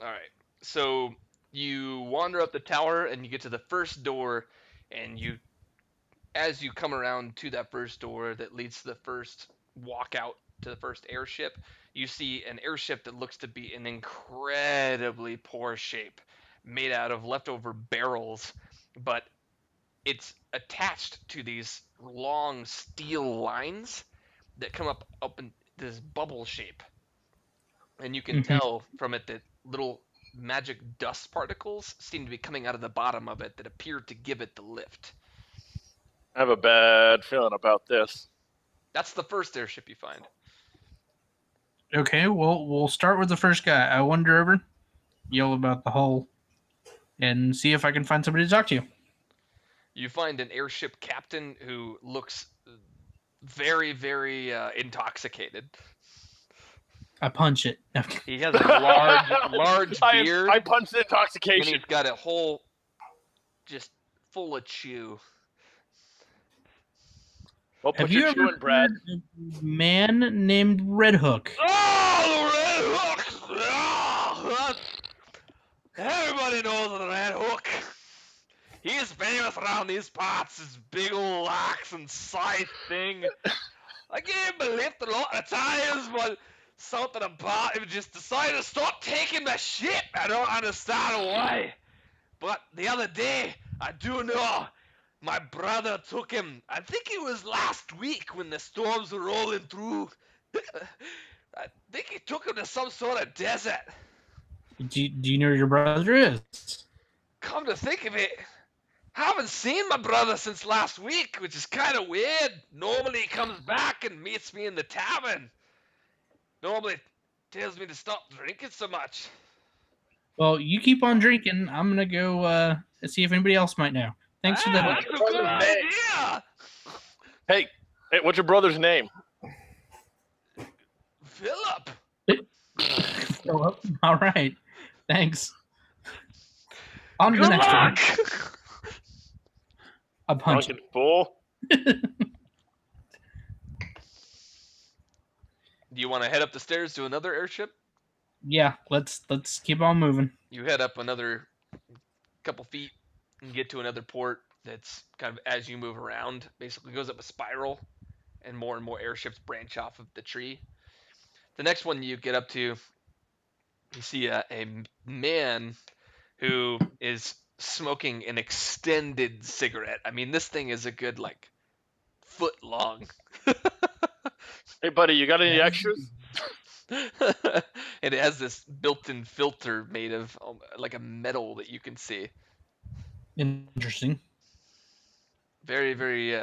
All right. So you wander up the tower and you get to the first door, and as you come around to that first door that leads to the first walkout to the first airship, you see an airship that looks to be in incredibly poor shape, made out of leftover barrels, but it's attached to these long steel lines that come up in this bubble shape, and you can Mhm. tell from it that little magic dust particles seem to be coming out of the bottom of it that appear to give it the lift. I have a bad feeling about this. That's the first airship you find. Okay, well, we'll start with the first guy. I wander over, yell about the hull, and see if I can find somebody to talk to. You find an airship captain who looks very, very intoxicated. I punch it. He has a large beard, I punched and intoxication. he's got a whole just full of chew. Well, Have put you your ever chewing, Brad. heard of a man named Red Hook? Oh, the Red Hook! Oh, everybody knows the Red Hook. He's famous around these parts. His big old axe and scythe thing. I gave him a lift a lot of times, but something about him just decided to stop taking my shit. I don't understand why. But the other day, I do know, my brother took him. I think it was last week when the storms were rolling through. I think he took him to some sort of desert. Do you know where your brother is? Come to think of it, haven't seen my brother since last week, which is kind of weird. Normally he comes back and meets me in the tavern. Normally tells me to stop drinking so much. Well, you keep on drinking. I'm gonna go see if anybody else might know. Thanks for the help. Ah, that's a good idea. Hey, what's your brother's name? Philip. Philip. All right. Thanks. On to the Good next one. luck. A punch. Drunken fool. Do you want to head up the stairs to another airship? Yeah, let's keep on moving. You head up another couple feet and get to another port that's kind of, as you move around, basically goes up a spiral, and more airships branch off of the tree. The next one you get up to, you see a man who is smoking an extended cigarette. I mean, this thing is a good, like, foot long. Hey, buddy, you got any extras? And it has this built-in filter made of like a metal that you can see. Interesting. Very, very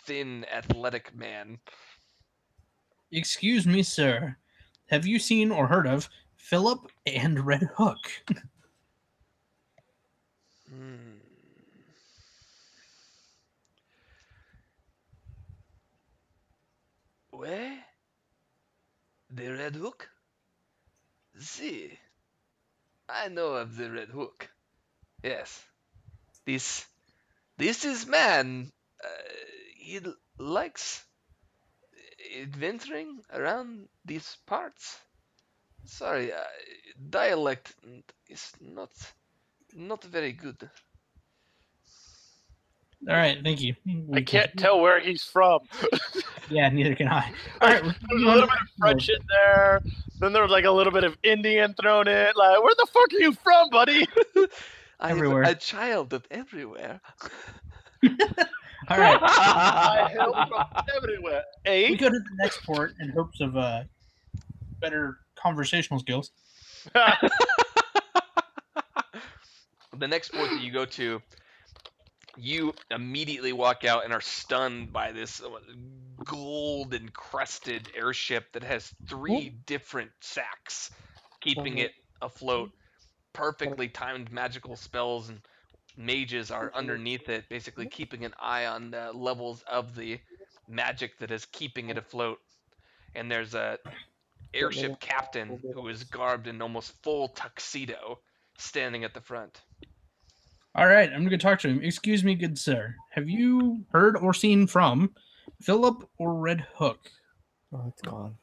thin, athletic man. Excuse me, sir. Have you seen or heard of Philip and Red Hook? Hmm. Where? The Red Hook? See, I know of the Red Hook. Yes, this this is man. He likes adventuring around these parts. Sorry, dialect is not very good. All right, thank you. I can't tell where he's from. Yeah, neither can I. All right, There's a little bit of French in there. Then there was like a little bit of Indian thrown in. Like, where the fuck are you from, buddy? I'm Everywhere. a child of everywhere. All right, I hail from everywhere. we Eh? go to the next port in hopes of better conversational skills. The next port that you go to, you immediately walk out and are stunned by this gold encrusted airship that has three different sacks keeping it afloat. Perfectly timed magical spells and mages are underneath it, basically keeping an eye on the levels of the magic that is keeping it afloat. And there's a airship captain who is garbed in almost full tuxedo standing at the front. All right, I'm going to go talk to him. Excuse me, good sir. Have you heard or seen from Philip or Red Hook? Oh, it's gone.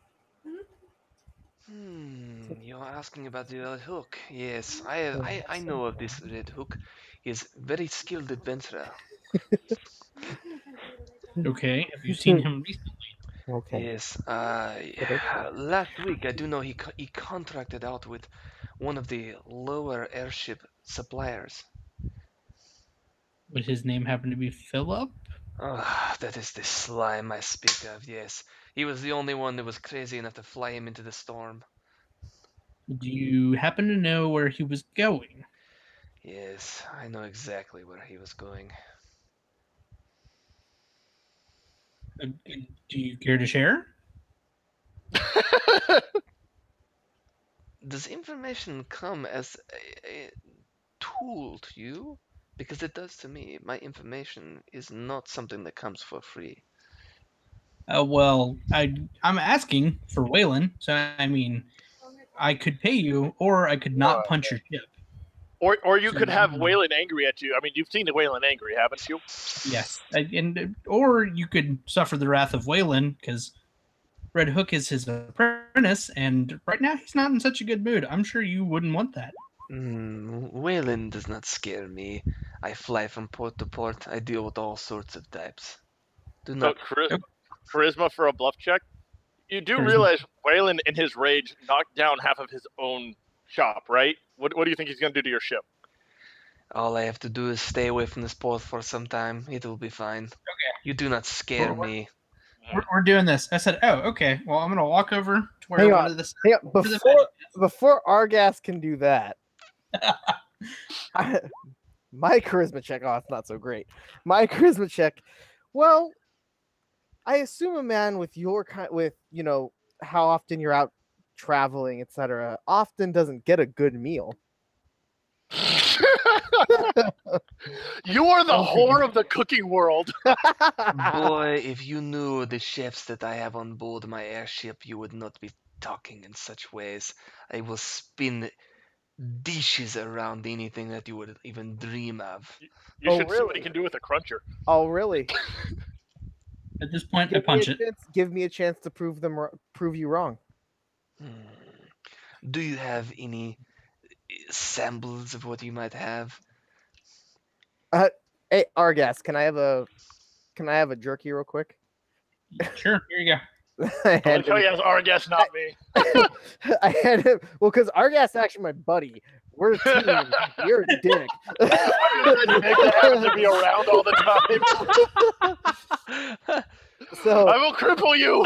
You're asking about the Red Hook. Yes, I know of this Red Hook. He is very skilled adventurer. Okay. Have you seen him recently? Okay. Yes, last week I do know he contracted out with one of the lower airship suppliers. Would his name happen to be Philip? Ah, that is the slime I speak of, yes. He was the only one that was crazy enough to fly him into the storm. Do you happen to know where he was going? Yes, I know exactly where he was going. Do you care to share? Does information come as a tool to you? Because it does to me. My information is not something that comes for free. Well, I'm asking for Wallen, so I mean, I could pay you, or I could not punch your ship. Or you So could have you- Wallen angry at you. I mean, you've seen the Wallen angry, haven't you? Yes, or you could suffer the wrath of Wallen because Red Hook is his apprentice, and right now he's not in such a good mood. I'm sure you wouldn't want that. Wallen does not scare me. I fly from port to port. I deal with all sorts of types. Do So not. charisma for a bluff check. You do Charisma. realize Wallen, in his rage, knocked down half of his own shop, right? What do you think he's going to do to your ship? All I have to do is stay away from this port for some time. It will be fine. Okay. You do not scare Well, me. We're doing this. I said, oh, okay. Well, I'm gonna walk over to where Hang one on. of this. Hang on. Before Argas can do that, my charisma check. Oh, it's not so great. My charisma check. Well, I assume a man with your kind, with how often you're out traveling, etc., often doesn't get a good meal. You are the whore of the cooking world. Boy, if you knew the chefs that I have on board my airship, you would not be talking in such ways. I will spin dishes around anything that you would even dream of. You Oh, should see what he really? can do with a cruncher. Oh, really? At this point, I punch it. Give me a chance to prove you wrong. Do you have any samples of what you might have? Hey, Argas, can I have a jerky real quick? Sure, here you go. I I hand tell him- you, as Argas, not me. I had him. Well, because Argas is actually my buddy. We're a team. You're a dick. Nick that happens to be around all the time. So I will cripple you.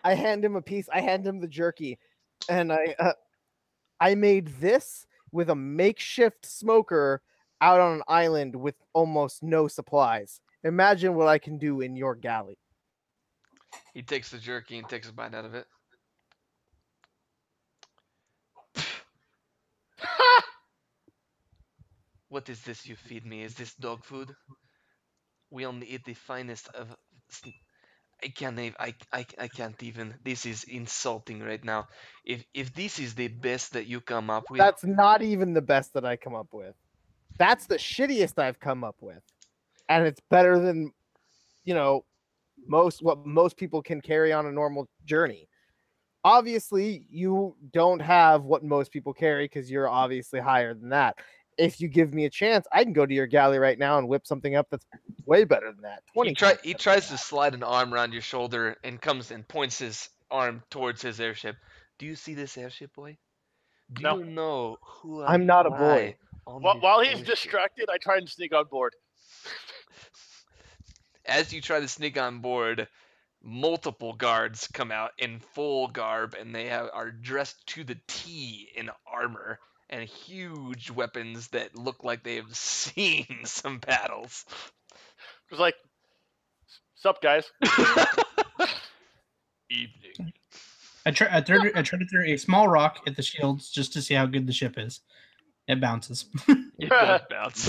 I hand him a piece. I hand him the jerky, and I made this with a makeshift smoker out on an island with almost no supplies. Imagine what I can do in your galley. He takes the jerky and takes a bite out of it. What is this you feed me? Is this dog food? We only eat the finest of. I can't even. I can't even. This is insulting right now. If this is the best that you come up with, That's not even the best that I come up with. That's the shittiest I've come up with, and it's better than what most people can carry on a normal journey. Obviously, you don't have what most people carry because you're obviously higher than that. If you give me a chance, I can go to your galley right now and whip something up that's way better than that. he tries to slide an arm around your shoulder and comes and points his arm towards his airship. Do you see this airship, boy? Do No. you know who I'm not a boy. While he's distracted, I try and sneak on board. As you try to sneak on board, multiple guards come out in full garb, and they are dressed to the T in armor and huge weapons that look like they have seen some battles. It was like, sup, guys? Evening. I try to throw a small rock at the shields just to see how good the ship is. It bounces. It does bounce.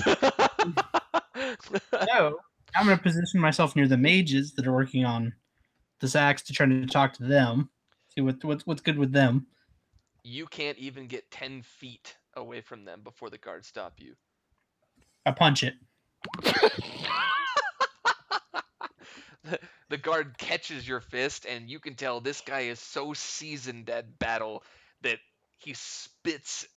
So I'm going to position myself near the mages that are working on this axe to try to talk to them. See what's good with them. You can't even get 10 feet away from them before the guards stop you. I punch it. the guard catches your fist, and you can tell this guy is so seasoned at battle that he spits